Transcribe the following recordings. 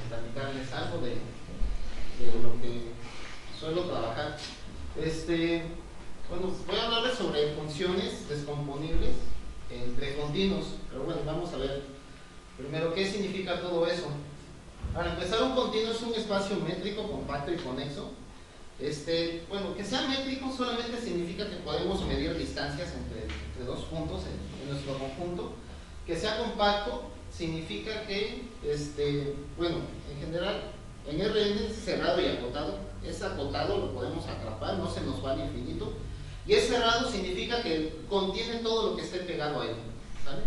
platicarles algo de lo que suelo trabajar. Bueno, voy a hablarles sobre funciones descomponibles entre continuos, pero bueno, vamos a ver primero qué significa todo eso. Para empezar, un continuo es un espacio métrico, compacto y conexo. Bueno, que sea métrico solamente significa que podemos medir distancias entre dos puntos en nuestro conjunto. Que sea compacto significa que, bueno, en general, en Rn es cerrado y acotado. Es acotado, lo podemos atrapar, no se nos va al infinito. Y es cerrado significa que contiene todo lo que esté pegado a él, ¿sale?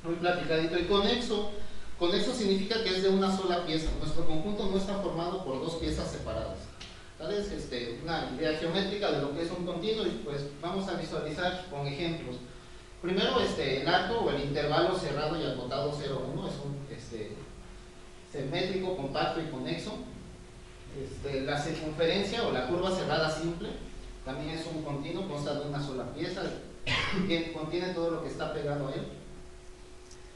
Muy platicadito. Y conexo significa que es de una sola pieza. Nuestro conjunto no está formado por dos piezas separadas, ¿vale? Es una idea geométrica de lo que es un continuo, y pues vamos a visualizar con ejemplos. Primero, el arco o el intervalo cerrado y acotado 0, 1 es un simétrico, compacto y conexo. La circunferencia o la curva cerrada simple también es un continuo, consta de una sola pieza, contiene todo lo que está pegado a él.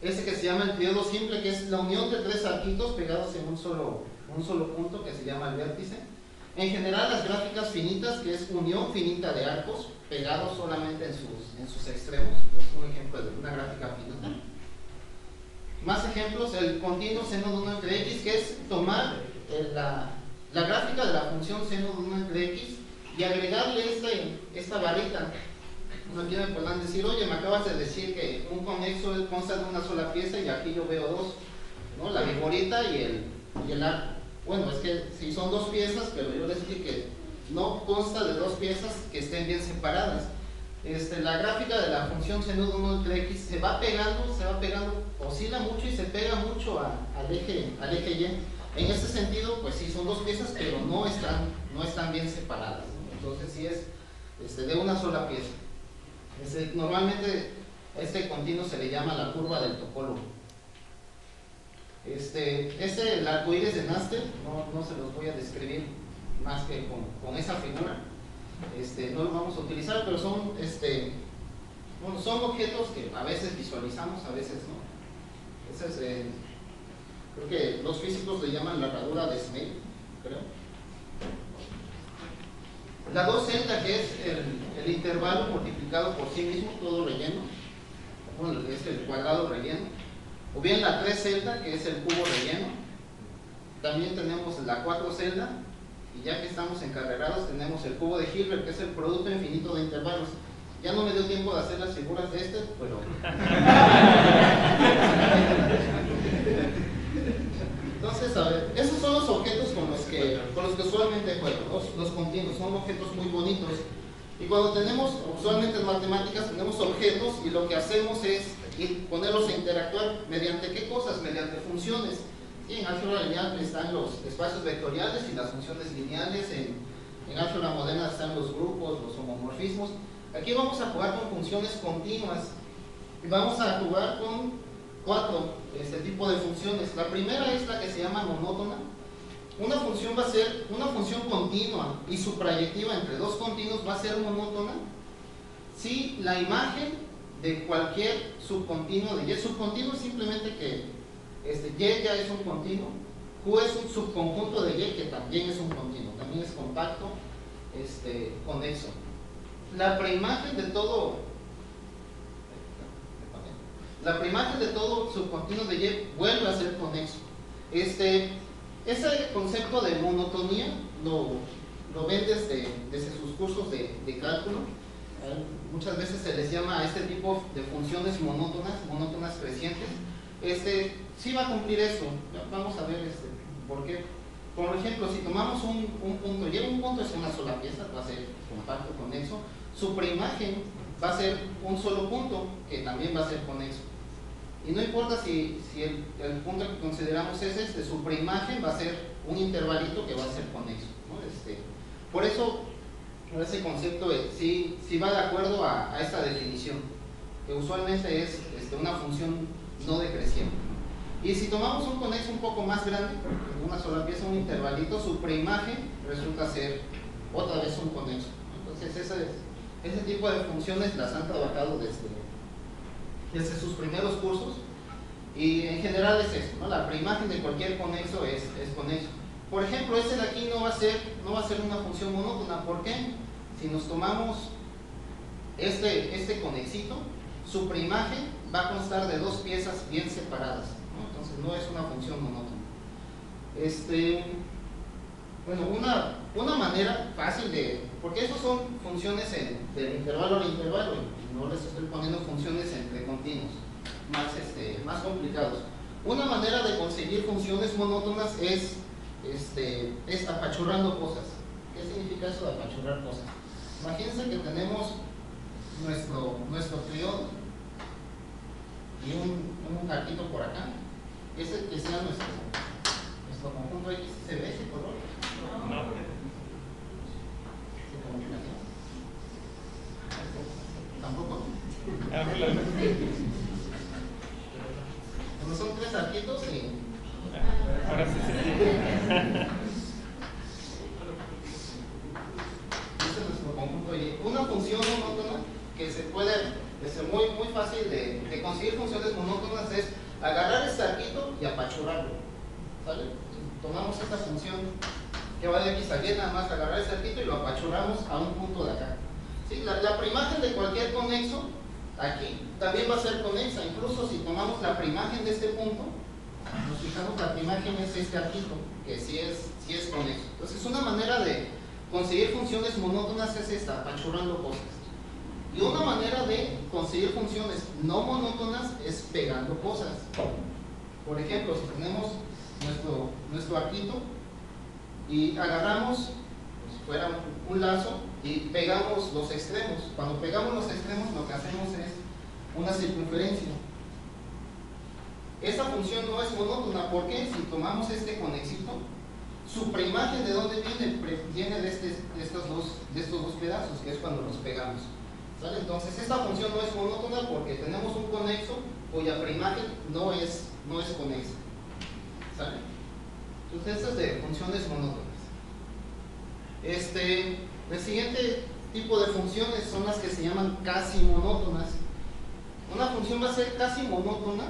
Que se llama el triodo simple, que es la unión de tres arquitos pegados en un solo punto, que se llama el vértice. En general, las gráficas finitas, que es unión finita de arcos pegados solamente en sus extremos. Es un ejemplo de una gráfica finita. Más ejemplos: el continuo seno de 1 entre x, que es tomar la gráfica de la función seno de 1 entre x y agregarle esta barrita. Aquí me podrán decir: oye, me acabas de decir que un conexo consta de una sola pieza y aquí yo veo dos, ¿no? La viborita y el arco. Bueno, es que sí son dos piezas, pero yo les dije que no consta de dos piezas que estén bien separadas. La gráfica de la función seno de 1 entre x se va pegando, oscila mucho y se pega mucho al eje y. En ese sentido, pues sí son dos piezas, pero no están bien separadas, ¿no? Entonces sí es de una sola pieza. Normalmente este continuo se le llama la curva del topólogo. El arcoíris de Nástel, no se los voy a describir más que con esa figura. No lo vamos a utilizar, pero son objetos que a veces visualizamos, a veces no. Creo que los físicos le llaman la herradura de Snell, creo. La 2 celda, que es el intervalo multiplicado por sí mismo, todo relleno. Bueno, es el cuadrado relleno. O bien la 3 celda, que es el cubo relleno. También tenemos la 4 celda. Y ya que estamos encarrerados, tenemos el cubo de Hilbert, que es el producto infinito de intervalos. Ya no me dio tiempo de hacer las figuras de pero... Entonces, a ver, esos son los objetos con los que usualmente juego. Los continuos son objetos muy bonitos. Y cuando tenemos, usualmente en matemáticas, tenemos objetos y lo que hacemos es ponerlos a interactuar. ¿Mediante qué cosas? Mediante funciones. Sí, en álgebra lineal están los espacios vectoriales y las funciones lineales. En álgebra moderna están los grupos, los homomorfismos. Aquí vamos a jugar con funciones continuas. Y vamos a jugar con 4 tipo de funciones. La primera es la que se llama monótona. Una función va a ser una función continua y su proyectiva entre dos continuos va a ser monótona si la imagen de cualquier subcontinuo de y. Subcontinuo es simplemente que y ya es un continuo, q es un subconjunto de y que también es un continuo, también es compacto, conexo. La preimagen de todo subcontinuo de y vuelve a ser conexo. Ese concepto de monotonía lo ven desde sus cursos de cálculo. Muchas veces se les llama a este tipo de funciones monótonas crecientes. Sí va a cumplir eso. Vamos a ver por qué. Por ejemplo, si tomamos un punto y, un punto es una sola pieza, va a ser compacto, conexo. Su preimagen va a ser un solo punto, que también va a ser conexo. Y no importa si el punto que consideramos es su preimagen va a ser un intervalito que va a ser conexo, ¿no? Por eso, ese concepto sí va de acuerdo a esta definición, que usualmente es una función no decreciente. Y si tomamos un conexo un poco más grande, una sola pieza, un intervalito, su preimagen resulta ser otra vez un conexo. Entonces, ese tipo de funciones las han trabajado desde sus primeros cursos. Y en general es eso, ¿no? La preimagen de cualquier conexo es conexo. Por ejemplo, este de aquí no va a ser una función monótona. ¿Por qué? Si nos tomamos este conexito, su preimagen va a constar de dos piezas bien separadas, ¿no? Entonces no es una función monótona. Bueno, una manera fácil porque estos son funciones del intervalo al intervalo, y no les estoy poniendo funciones entre continuos más complicados. Una manera de conseguir funciones monótonas es apachurrando cosas. ¿Qué significa eso de apachurrar cosas? Imagínense que tenemos nuestro trión y un cartito por acá. Ese que sea nuestro conjunto X. ¿Se ve ese color? No. ¿Tampoco? Ah, Bueno, son tres arquitos y... ahora sí. Este es nuestro conjunto Y. Una función monótona que se puede, es muy fácil de conseguir funciones monótonas, es agarrar este arquito y apachurrarlo. ¿Sale? Tomamos esta función que va de X a Y, nada más agarrar este arquito y lo apachurramos a un punto de acá. ¿Sí? La preimagen de cualquier conexo aquí también va a ser conexa. Incluso si tomamos la preimagen de este punto, nos fijamos, la preimagen es este arquito, que sí es conexo. Entonces, una manera de conseguir funciones monótonas es esta, apachurrando cosas. Y una manera de conseguir funciones no monótonas es pegando cosas. Por ejemplo, si tenemos nuestro arquito y agarramos, como si fuera un lazo, y pegamos los extremos. Cuando pegamos los extremos, lo que hacemos es una circunferencia. Esta función no es monótona porque si tomamos este conexito, su preimagen, ¿de dónde viene? Viene de estos dos pedazos, que es cuando los pegamos. ¿Sale? Entonces, esta función no es monótona porque tenemos un conexo cuya preimagen no es conexa. ¿Sale? Entonces, estas de funciones monótonas. El siguiente tipo de funciones son las que se llaman casi monótonas. Una función va a ser casi monótona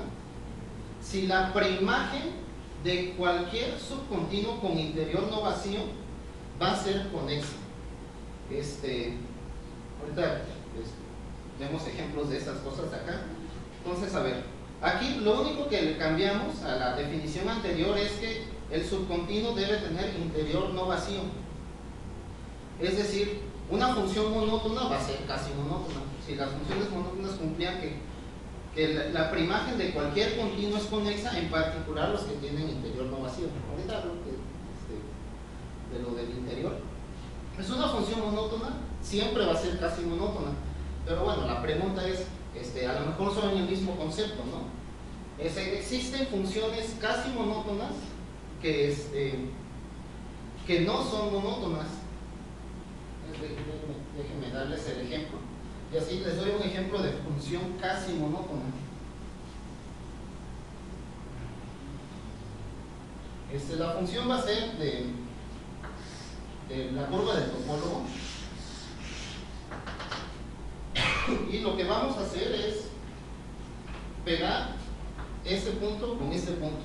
si la preimagen de cualquier subcontinuo con interior no vacío va a ser conexa. Ahorita vemos ejemplos de estas cosas de acá. Entonces, a ver, aquí lo único que le cambiamos a la definición anterior es que el subcontinuo debe tener interior no vacío. Es decir, una función monótona va a ser casi monótona. Si las funciones monótonas cumplían que la preimagen de cualquier continuo es conexa, en particular los que tienen interior no vacío. Ahorita hablo de lo del interior. Es una función monótona, siempre va a ser casi monótona. Pero bueno, la pregunta es, a lo mejor son el mismo concepto, ¿no? Existen funciones casi monótonas que no son monótonas. Déjenme darles el ejemplo. Y así les doy un ejemplo de función casi monótona. La función va a ser de la curva del topólogo. Y lo que vamos a hacer es pegar este punto con este punto.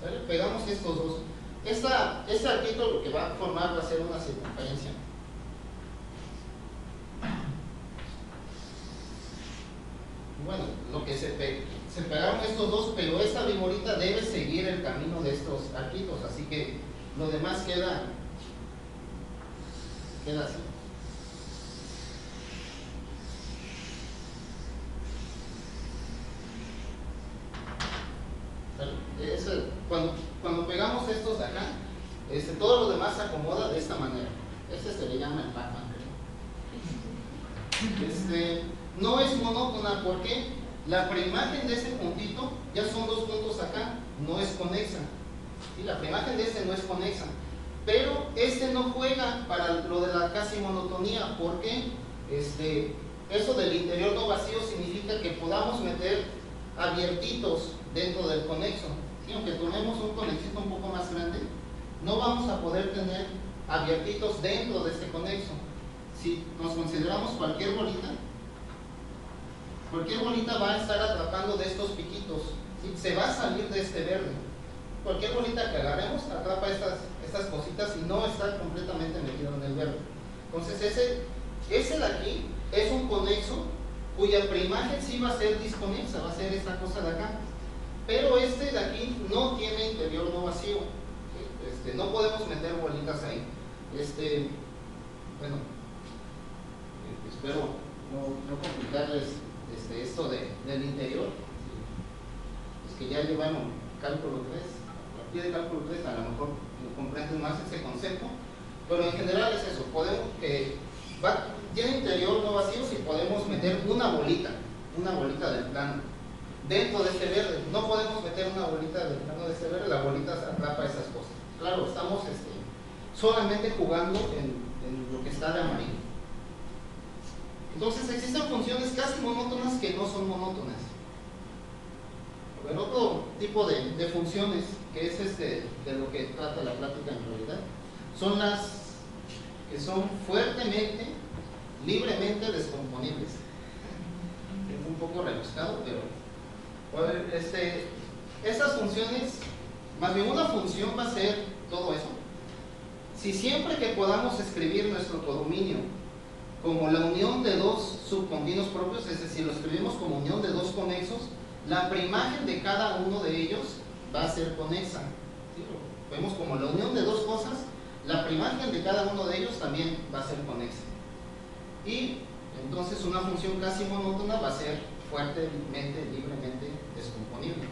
¿Vale? Pegamos estos dos. Este arquito lo que va a formar va a ser una circunferencia. Bueno, lo que se pegaron estos dos, pero esta viborita debe seguir el camino de estos arquitos, así que lo demás queda así. Cuando pegamos estos de acá, todo lo demás se acomoda de esta manera. Se le llama el Pac-Man, creo. No es monótona porque la preimagen de ese puntito ya son dos puntos acá, no es conexa. ¿Sí? La preimagen de no es conexa. Pero no juega para lo de la casi monotonía porque eso del interior no vacío significa que podamos meter abiertitos dentro del conexo. ¿Sí? Aunque tomemos un conexito un poco más grande, no vamos a poder tener abiertitos dentro de este conexo. Si nos consideramos cualquier bolita va a estar atrapando de estos piquitos. ¿sí? Se va a salir de este verde. Cualquier bolita que agarremos atrapa estas cositas y no está completamente metido en el verde. Entonces ese de aquí es un conexo cuya preimagen sí va a ser disconexa, va a ser esta cosa de acá. Pero este de aquí no tiene interior no vacío, ¿sí? No podemos meter bolitas ahí. Bueno, espero no complicarles esto del interior. Es que ya llevaron cálculo 3, a partir de cálculo 3 a lo mejor comprenden más ese concepto, pero en general es eso, tiene interior no vacío si podemos meter una bolita del plano dentro de este verde. No podemos meter una bolita del plano de este verde, la bolita se atrapa esas cosas. Claro, estamos solamente jugando en lo que está de amarillo. Entonces existen funciones casi monótonas que no son monótonas. El otro tipo de funciones que es de lo que trata la plática en realidad son las que son fuertemente, libremente descomponibles. Es un poco rebuscado, pero estas funciones, más bien una función va a ser todo eso. Si siempre que podamos escribir nuestro codominio como la unión de dos subcontinuos propios, es decir, lo escribimos como unión de dos conexos, la preimagen de cada uno de ellos va a ser conexa. ¿Sí? Vemos como la unión de dos cosas, la preimagen de cada uno de ellos también va a ser conexa. Y entonces una función casi monótona va a ser fuertemente, libremente descomponible.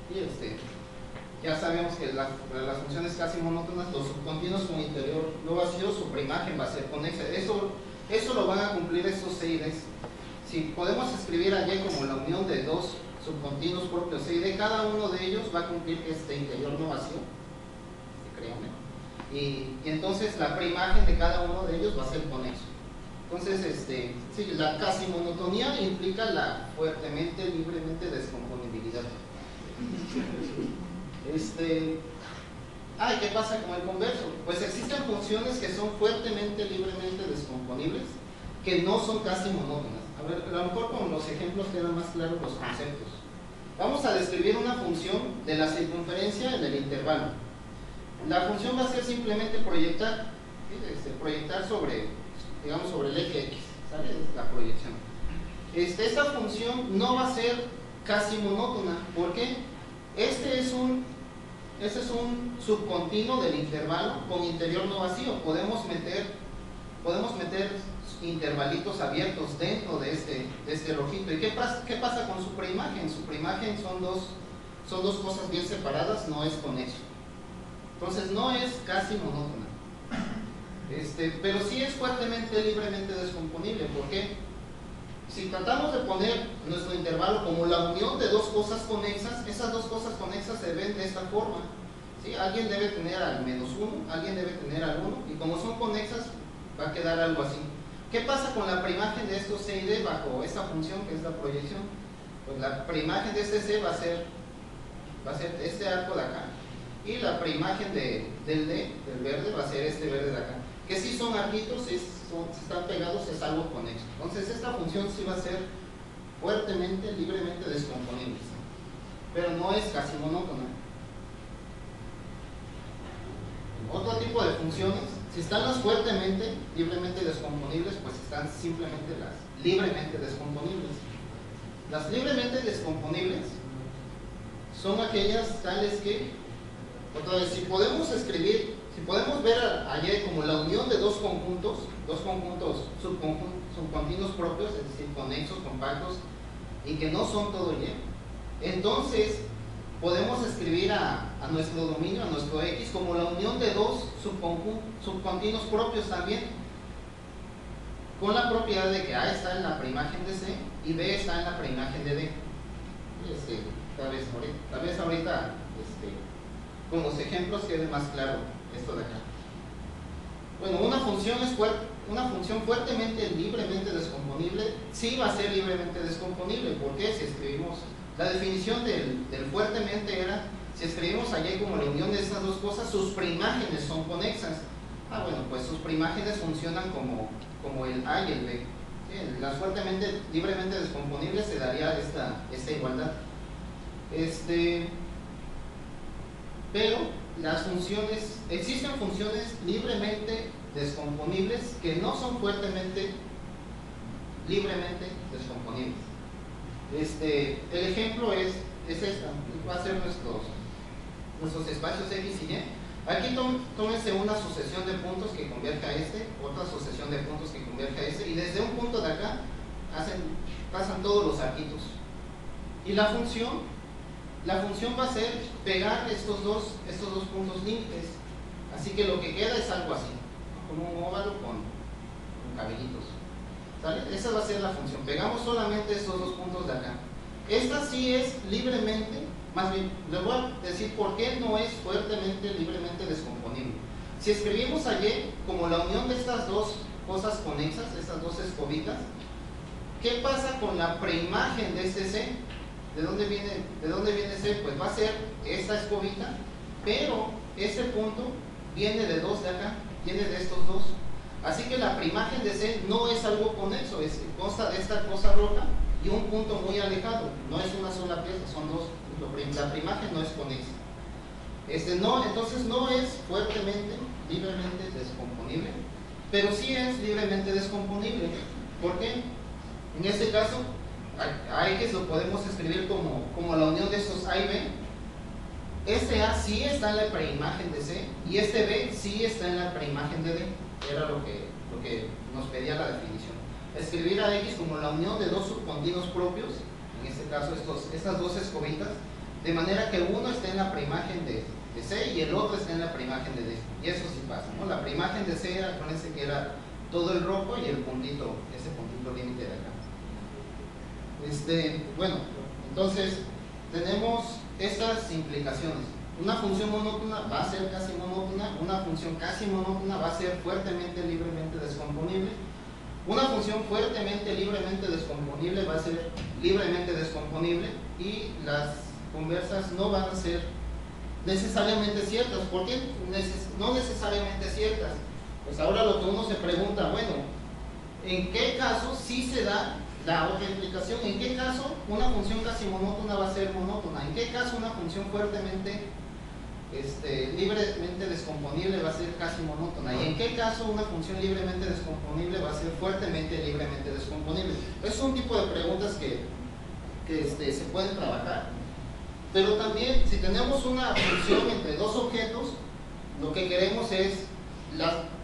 Y ya sabemos que las funciones casi monótonas, los subcontinuos con interior no vacío, su preimagen va a ser conexa. Eso lo van a cumplir estos C y D. Si podemos escribir allí como la unión de dos subcontinuos propios C y D, cada uno de ellos va a cumplir este interior no vacío, créanme. Y entonces la preimagen de cada uno de ellos va a ser conexo. Entonces, sí, la casi monotonía implica la fuertemente, libremente descomponibilidad. ¿Y qué pasa con el converso? Pues existen funciones que son fuertemente, libremente descomponibles, que no son casi monótonas. A ver, a lo mejor con los ejemplos quedan más claros los conceptos. Vamos a describir una función de la circunferencia en el intervalo. La función va a ser simplemente proyectar, ¿sí? Proyectar sobre, digamos, sobre el eje X, ¿sale? La proyección. Esta función no va a ser casi monótona. ¿Por qué? Este es un subcontinuo del intervalo con interior no vacío. Podemos meter intervalitos abiertos dentro de este rojito. ¿Y qué pasa con su preimagen? Su preimagen son dos cosas bien separadas, no es conexo. Entonces no es casi monótona. Pero sí es fuertemente, libremente descomponible. ¿Por qué? Si tratamos de poner nuestro intervalo como la unión de dos cosas conexas, esas dos cosas conexas se ven de esta forma, ¿sí? Alguien debe tener al menos 1, alguien debe tener al 1, y como son conexas va a quedar algo así. ¿Qué pasa con la preimagen de estos C y D bajo esta función que es la proyección? Pues la preimagen de este C va a ser este arco de acá, y la preimagen del D, del verde, va a ser este verde de acá, que si son arquitos, si están pegados, es algo conexo. Entonces esta función sí va a ser fuertemente, libremente descomponible, ¿sí? Pero no es casi monótona. Otro tipo de funciones, si están las fuertemente, libremente descomponibles, pues están simplemente las libremente descomponibles. Las libremente descomponibles son aquellas tales que, otra vez, si podemos ver allí como la unión de dos conjuntos subcontinuos propios, es decir, conexos, compactos, y que no son todo Y, entonces podemos escribir a nuestro dominio, a nuestro X, como la unión de dos subcontinuos propios también, con la propiedad de que A está en la preimagen de C y B está en la preimagen de D. Tal vez ahorita con los ejemplos quede más claro esto de acá. Bueno, una función fuertemente, libremente descomponible, sí va a ser libremente descomponible. ¿Por qué? Si escribimos, la definición del fuertemente era, si escribimos allí como la unión de estas dos cosas, sus preimágenes son conexas. Bueno, pues sus preimágenes funcionan como el A y el B. ¿Sí? Las fuertemente, libremente descomponibles se daría esta igualdad. Pero las funciones, existen funciones libremente descomponibles que no son libremente descomponibles. El ejemplo es esta, va a ser nuestros espacios X y Y. Aquí tómense una sucesión de puntos que converge a otra sucesión de puntos que converge a y desde un punto de acá pasan todos los arquitos. Y la función va a ser pegar estos dos puntos límites. Así que lo que queda es algo así, como un óvalo con cabellitos. ¿Sale? Esa va a ser la función. Pegamos solamente estos dos puntos de acá. Esta sí es libremente, más bien, les voy a decir por qué no es fuertemente, libremente descomponible. Si escribimos a Y como la unión de estas dos cosas conexas, estas dos escobitas, ¿qué pasa con la preimagen de este C? ¿De dónde viene C? Pues va a ser esta escobita, pero ese punto viene de dos de acá, viene de estos dos. Así que la preimagen de C no es algo conexo, consta de esta cosa roja y un punto muy alejado. No es una sola pieza, son dos. La preimagen no es conexa. Entonces no es fuertemente, libremente descomponible, pero sí es libremente descomponible. ¿Por qué? En este caso, a X lo podemos escribir como la unión de estos A y B. Este A sí está en la preimagen de C y este B sí está en la preimagen de D. Era lo que nos pedía la definición. Escribir a X como la unión de dos subcontinuos propios, en este caso estas dos escobitas, de manera que uno esté en la preimagen de C y el otro esté en la preimagen de D. Y eso sí pasa, ¿no? La preimagen de C, acuérdense que era todo el rojo y el puntito, ese puntito límite de acá. Bueno, entonces tenemos estas implicaciones. Una función monótona va a ser casi monótona, una función casi monótona va a ser fuertemente, libremente descomponible. Una función fuertemente, libremente descomponible va a ser libremente descomponible y las conversas no van a ser necesariamente ciertas. ¿Por qué no necesariamente ciertas? Pues ahora lo que uno se pregunta, bueno, ¿en qué caso sí se da la otra implicación? ¿En qué caso una función casi monótona va a ser monótona? ¿En qué caso una función fuertemente libremente descomponible va a ser casi monótona? ¿Y en qué caso una función libremente descomponible va a ser fuertemente libremente descomponible? Es un tipo de preguntas que se pueden trabajar. Pero también, si tenemos una función entre dos objetos, lo que queremos es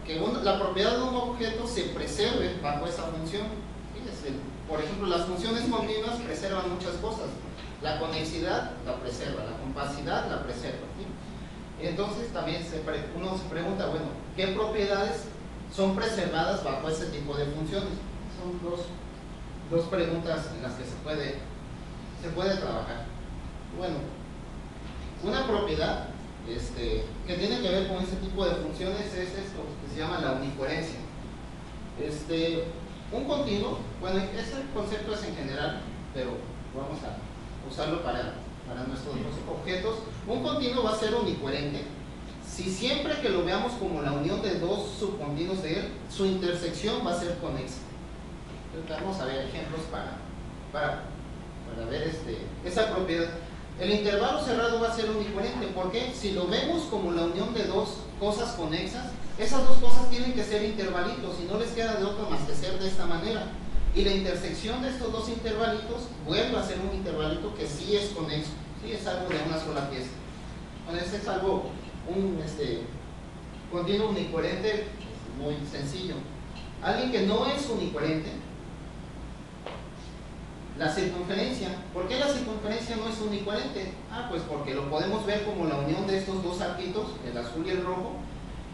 que la propiedad de un objeto se preserve bajo esa función. Fíjense, por ejemplo, las funciones continuas preservan muchas cosas. La conexidad la preserva, la compacidad la preserva, ¿sí? Entonces también uno se pregunta, bueno, ¿qué propiedades son preservadas bajo ese tipo de funciones? Son dos preguntas en las que se puede trabajar. Bueno, una propiedad que tiene que ver con ese tipo de funciones es esto que se llama la unicoherencia. Un continuo, bueno, este concepto es en general, pero vamos a usarlo para nuestros objetos. Un continuo va a ser unicoherente si siempre que lo veamos como la unión de dos subcontinuos de él, su intersección va a ser conexa. Entonces, vamos a ver ejemplos para ver esa propiedad. El intervalo cerrado va a ser unicoherente. ¿Por qué? Si lo vemos como la unión de dos cosas conexas, esas dos cosas tienen que ser intervalitos y no les queda de otra más que ser de esta manera. Y la intersección de estos dos intervalitos vuelve a ser un intervalito que sí es conexo, sí es algo de una sola pieza. Bueno, este es algo, un continuo unicoherente muy sencillo. Alguien que no es unicoherente, la circunferencia. ¿Por qué la circunferencia no es unicoherente? Pues porque lo podemos ver como la unión de estos dos arquitos, el azul y el rojo,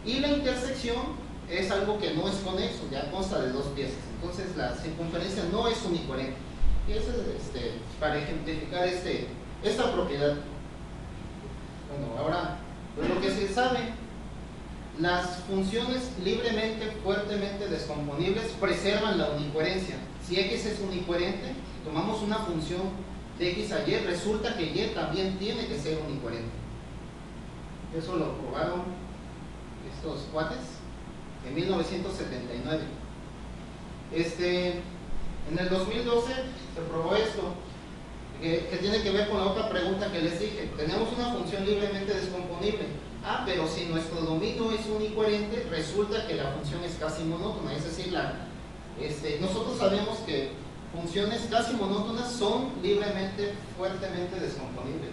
y la intersección es algo que no es conexo, ya consta de dos piezas. Entonces la circunferencia no es unicoherente. Y eso es para ejemplificar esta propiedad. Bueno, ahora, pues lo que se sabe, las funciones libremente, fuertemente descomponibles preservan la unicoherencia. Si X es unicoherente, tomamos una función de X a Y, resulta que Y también tiene que ser unicoherente. Eso lo probaron estos cuates en 1979. En el 2012 se probó esto. que tiene que ver con la otra pregunta que les dije. Tenemos una función libremente descomponible. Ah, pero si nuestro dominio es unicoherente, resulta que la función es casi monótona. Es decir, nosotros sabemos que funciones casi monótonas son libremente, fuertemente descomponibles.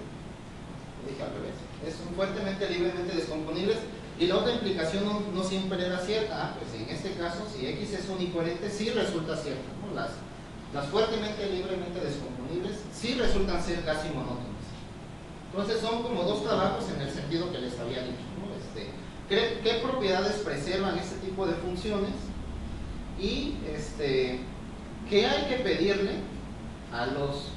Lo dije al revés. Son fuertemente, libremente descomponibles. Y la otra implicación no siempre era cierta. Ah, pues en este caso, si X es unicoherente, sí resulta cierta, ¿no? Las fuertemente, libremente descomponibles sí resultan ser casi monótonas. Entonces son como dos trabajos en el sentido que les había dicho, ¿no? ¿Qué propiedades preservan este tipo de funciones? Y ¿qué hay que pedirle a los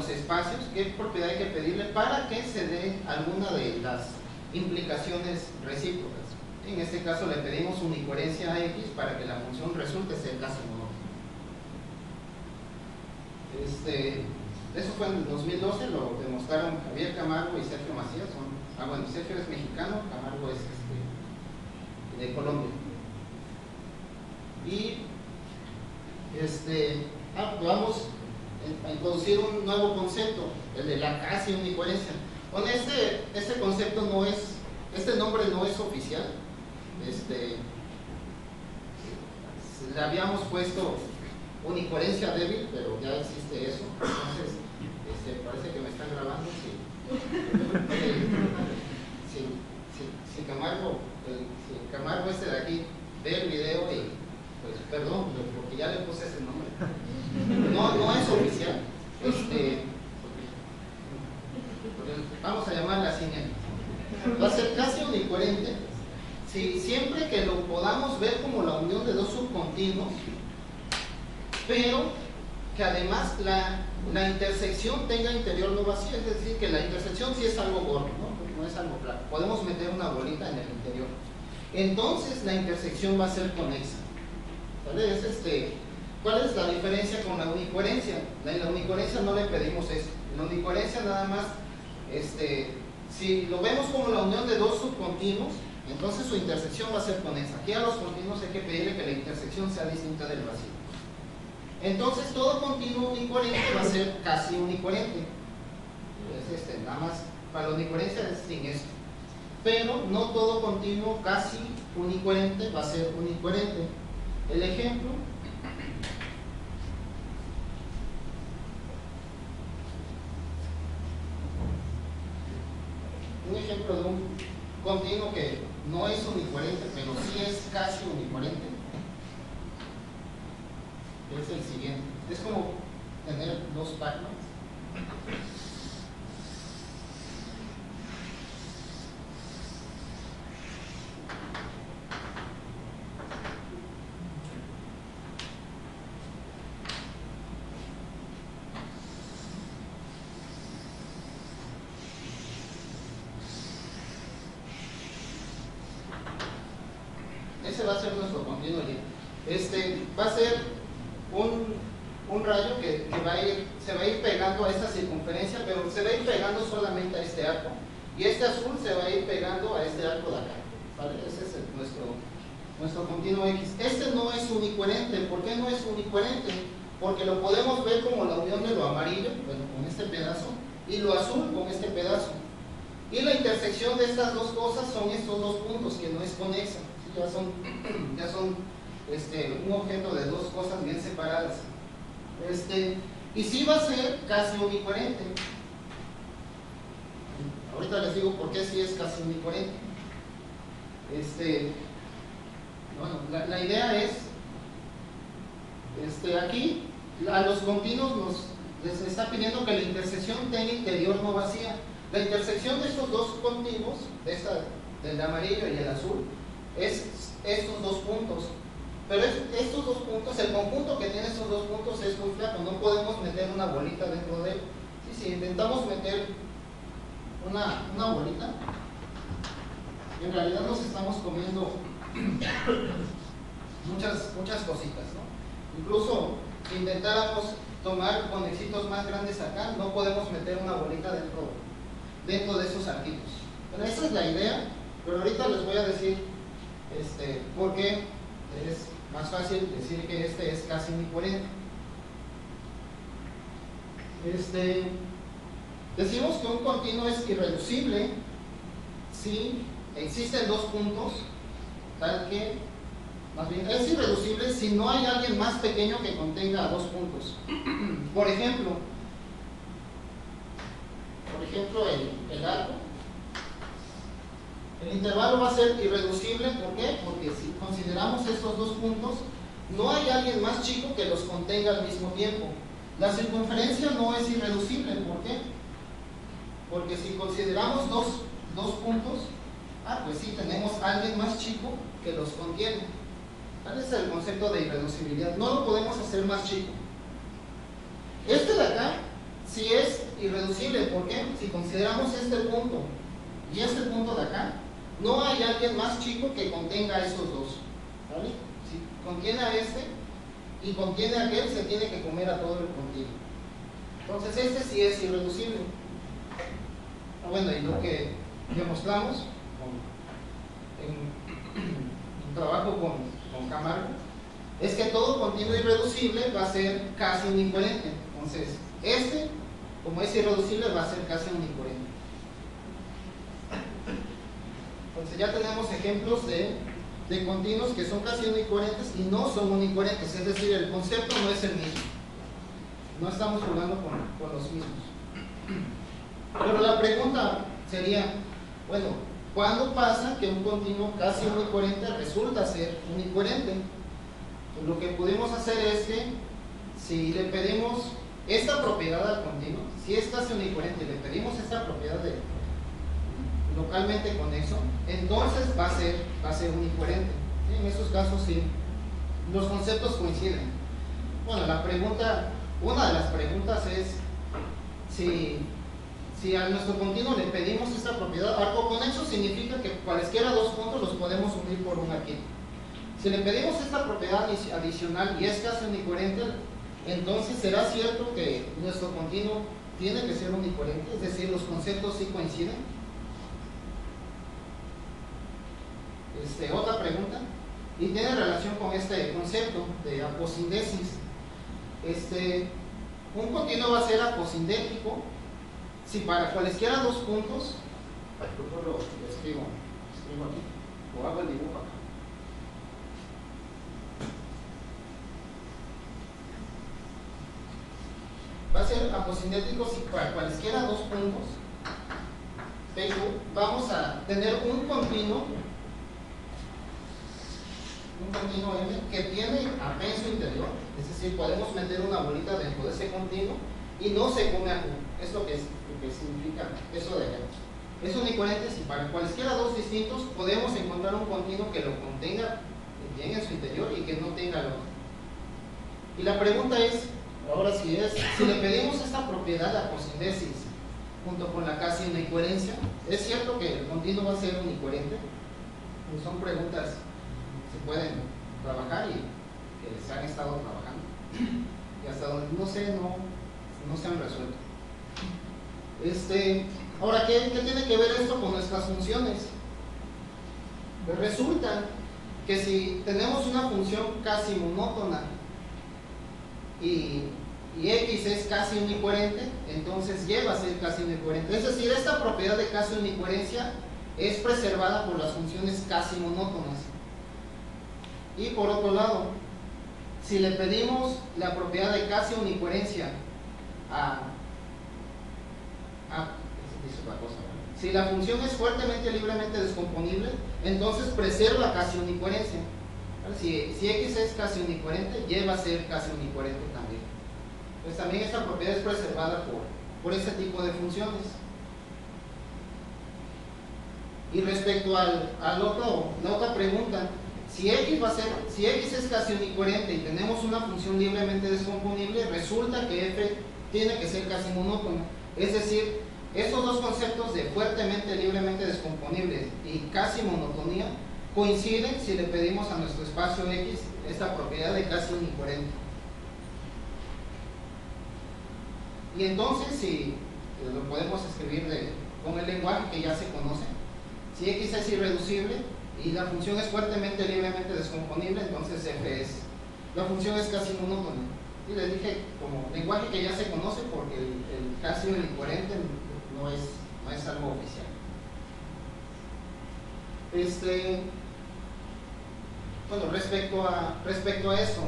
espacios? ¿Qué propiedad hay que pedirle para que se dé alguna de las implicaciones recíprocas? En este caso le pedimos unicoherencia a X para que la función resulte ser casi monótona. Eso fue en el 2012, lo demostraron Javier Camargo y Sergio Macías. Bueno, Sergio es mexicano, Camargo es de Colombia. Y vamos a introducir un nuevo concepto, el de la casi unicoherencia. Bueno, este concepto no es, este nombre no es oficial. Le habíamos puesto unicoherencia débil, pero ya existe eso. Entonces, parece que me están grabando. Si Camargo de aquí ve el video y pues perdón, porque ya le puse ese nombre. No es oficial. Vamos a llamarla así. Va a ser casi unicoherente siempre que lo podamos ver como la unión de dos subcontinuos, pero que además la intersección tenga interior no vacío. Es decir, que la intersección sí es algo gordo, no es algo plano. Podemos meter una bolita en el interior. Entonces la intersección va a ser conexa. ¿Vale? ¿Cuál es la diferencia con la unicoherencia? En la unicoherencia no le pedimos eso. En la unicoherencia nada más, si lo vemos como la unión de dos subcontinuos, entonces su intersección va a ser conexa. Aquí a los continuos hay que pedirle que la intersección sea distinta del vacío. Entonces todo continuo unicoherente va a ser casi unicoherente. Nada más para la unicoherencia es sin esto. Pero no todo continuo casi unicoherente va a ser unicoherente. El ejemplo, de un continuo que no es unicoherente, pero sí es casi unicoherente, es el siguiente. Es como tener dos Pac-Mans. Ese va a ser nuestro continuo allí. Va a ser un rayo que se va a ir pegando a esta circunferencia, pero se va a ir pegando solamente a este arco. Y este azul se va a ir pegando a este arco de acá. ¿Vale? Ese es nuestro continuo X. Este no es unicoherente. ¿Por qué no es unicoherente? Porque lo podemos ver como la unión de lo amarillo, bueno, con este pedazo, y lo azul con este pedazo. Y la intersección de estas dos cosas son estos dos puntos, que no es conexa. Ya son un objeto de dos cosas bien separadas. Y sí va a ser casi unicoherente. Ahorita les digo por qué sí es casi unicoherente. Bueno, la idea es, aquí a los continuos les está pidiendo que la intersección tenga interior no vacía. La intersección de estos dos continuos, del amarillo y el azul, es estos dos puntos. Pero estos dos puntos, el conjunto que tiene estos dos puntos es muy flaco, no podemos meter una bolita dentro de él. Si intentamos meter una bolita, en realidad nos estamos comiendo muchas cositas, ¿no? Incluso si intentáramos tomar conexitos más grandes acá, no podemos meter una bolita dentro de esos arquitos. Pero esa es la idea, pero ahorita les voy a decir por qué es más fácil decir que este es casi unicoherente. Decimos que un continuo es irreducible si existen dos puntos, tal que, más bien, es irreducible si no hay alguien más pequeño que contenga dos puntos. Por ejemplo, el arco. El intervalo va a ser irreducible, ¿por qué? Porque si consideramos estos dos puntos, no hay alguien más chico que los contenga al mismo tiempo. La circunferencia no es irreducible, ¿por qué? Porque si consideramos dos puntos, pues sí, tenemos alguien más chico que los contiene. Tal es el concepto de irreducibilidad. No lo podemos hacer más chico. Este de acá sí es irreducible, ¿por qué? Si consideramos este punto y este punto de acá, no hay alguien más chico que contenga esos dos, ¿vale? Si contiene a este y contiene a aquel, se tiene que comer a todo el continuo. Entonces este sí es irreducible. Bueno, y lo que demostramos en un trabajo con Camargo es que todo continuo irreducible va a ser casi unicoherente. Entonces este, como es irreducible, va a ser casi unicoherente. Entonces ya tenemos ejemplos de continuos que son casi unicoherentes y no son unicoherentes, es decir, el concepto no es el mismo. No estamos jugando con los mismos. Pero la pregunta sería, bueno, ¿cuándo pasa que un continuo casi unicoherente resulta ser unicoherente? Pues lo que pudimos hacer es que si le pedimos esta propiedad al continuo, si es casi unicoherente y le pedimos esta propiedad de localmente conexo, entonces va a ser unicoherente. ¿Sí? En esos casos sí, los conceptos coinciden. Bueno, una de las preguntas es si a nuestro continuo le pedimos esta propiedad, arco conexo significa que cualesquiera dos puntos los podemos unir por un arquito. Si le pedimos esta propiedad adicional y es casi unicoherente, entonces será cierto que nuestro continuo tiene que ser unicoherente, es decir, los conceptos sí coinciden. Otra pregunta, y tiene relación con este concepto de aposindesis. Un continuo va a ser aposindético si para cualesquiera dos puntos, mejor lo escribo aquí, o hago el dibujo acá. Va a ser aposindético si para cualesquiera dos puntos vamos a tener un continuo M que tiene a P en su interior, es decir, podemos meter una bolita dentro de ese continuo y no se come a Q. Es lo que significa eso de acá. Es unicoherente si para cualesquiera dos distintos podemos encontrar un continuo que lo contenga bien en su interior y que no tenga el otro. Y la pregunta es, ahora si le pedimos esta propiedad de aposindesis junto con la casi unicoherencia, ¿es cierto que el continuo va a ser unicoherente? Pues son preguntas que se pueden trabajar y que se han estado trabajando y hasta donde no sé, no se han resuelto. Ahora, ¿qué tiene que ver esto con nuestras funciones? Pues resulta que si tenemos una función casi monótona y X es casi unicoherente, entonces Y va a ser casi unicoherente. Es decir, esta propiedad de casi unicoherencia es preservada por las funciones casi monótonas. Y por otro lado, si le pedimos la propiedad de casi unicoherencia si la función es fuertemente libremente descomponible, entonces preserva casi unicoherencia. Si X es casi unicoherente, Y va a ser casi unicoherente también. Pues también esta propiedad es preservada por ese tipo de funciones. Y respecto a la otra pregunta, si X es casi unicoherente y tenemos una función libremente descomponible, resulta que F tiene que ser casi monótono. Es decir, estos dos conceptos de fuertemente libremente descomponible y casi monotonía coinciden si le pedimos a nuestro espacio X esta propiedad de casi unicoherente. Y entonces, si lo podemos escribir con el lenguaje que ya se conoce, si X es irreducible y la función es fuertemente libremente descomponible, entonces la función es casi monótona. Y les dije como lenguaje que ya se conoce porque el casi unicoherente no es algo oficial. Bueno, respecto a esto,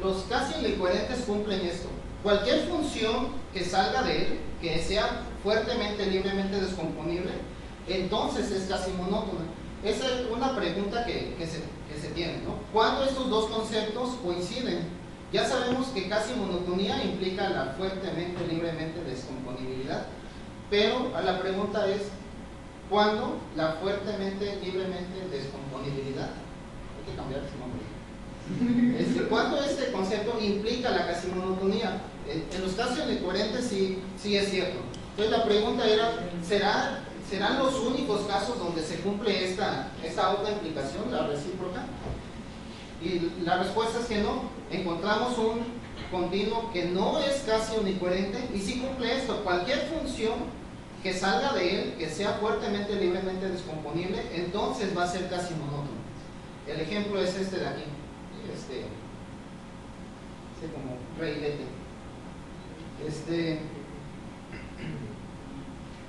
los casi unicoherentes cumplen esto. Cualquier función que salga de él, que sea fuertemente, libremente descomponible, entonces es casi monótona. Esa es una pregunta que se tiene, ¿no? ¿Cuándo estos dos conceptos coinciden? Ya sabemos que casi monotonía implica la fuertemente, libremente descomponibilidad, pero la pregunta es, ¿cuándo la fuertemente, libremente descomponibilidad? Hay que cambiar ese nombre. ¿Cuándo este concepto implica la casi monotonía? En los casos unicoherentes sí es cierto. Entonces la pregunta era, ¿serán los únicos casos donde se cumple esta autoimplicación, la recíproca? Y la respuesta es que no. Encontramos un continuo que no es casi unicoherente y sí cumple esto. Cualquier función que salga de él, que sea fuertemente, libremente descomponible, entonces va a ser casi monótono. El ejemplo es este de aquí. Como reilete.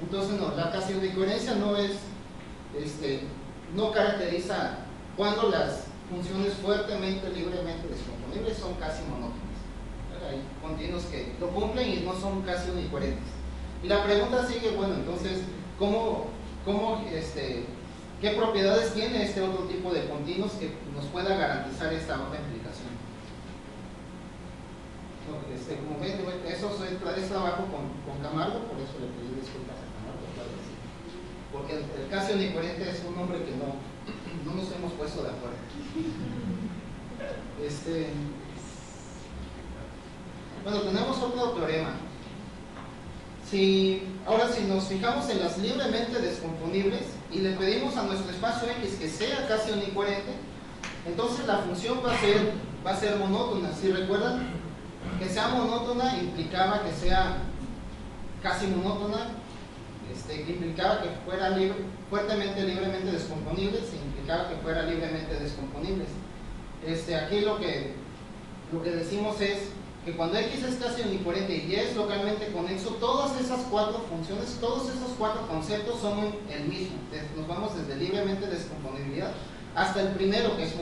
Entonces no, la casi unicoherencia no es, no caracteriza cuando las funciones fuertemente, libremente descomponibles son casi monótonas. Hay continuos que lo cumplen y no son casi unicoherentes. Y la pregunta sigue, bueno, entonces, ¿qué propiedades tiene este otro tipo de continuos que nos pueda garantizar esta otra implicación? Como ven, eso es trabajo con Camargo, por eso le pedí disculpas a Camargo, claro que sí. Porque el casi unicoherente es un nombre que no nos hemos puesto de acuerdo. Bueno, tenemos otro teorema. Ahora si nos fijamos en las libremente descomponibles y le pedimos a nuestro espacio X que sea casi unicoherente, entonces la función va a ser monótona. Si recuerdan, que sea monótona implicaba que sea casi monótona, que implicaba que fuera fuertemente, libremente descomponibles, implicaba que fuera libremente descomponibles. Aquí lo que decimos es que cuando X es casi unicoherente y Y es localmente conexo, todas esas cuatro funciones, todos esos cuatro conceptos son el mismo. Nos vamos desde libremente descomponibilidad hasta el primero, que es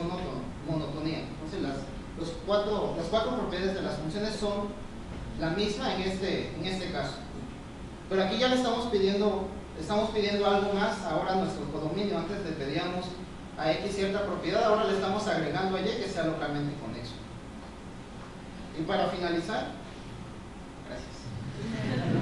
monotonía. Entonces las cuatro propiedades de las funciones son la misma en este caso. Pero aquí ya le estamos pidiendo algo más ahora a nuestro codominio. Antes le pedíamos a X cierta propiedad, ahora le estamos agregando a Y que sea localmente conexo. Y para finalizar, gracias.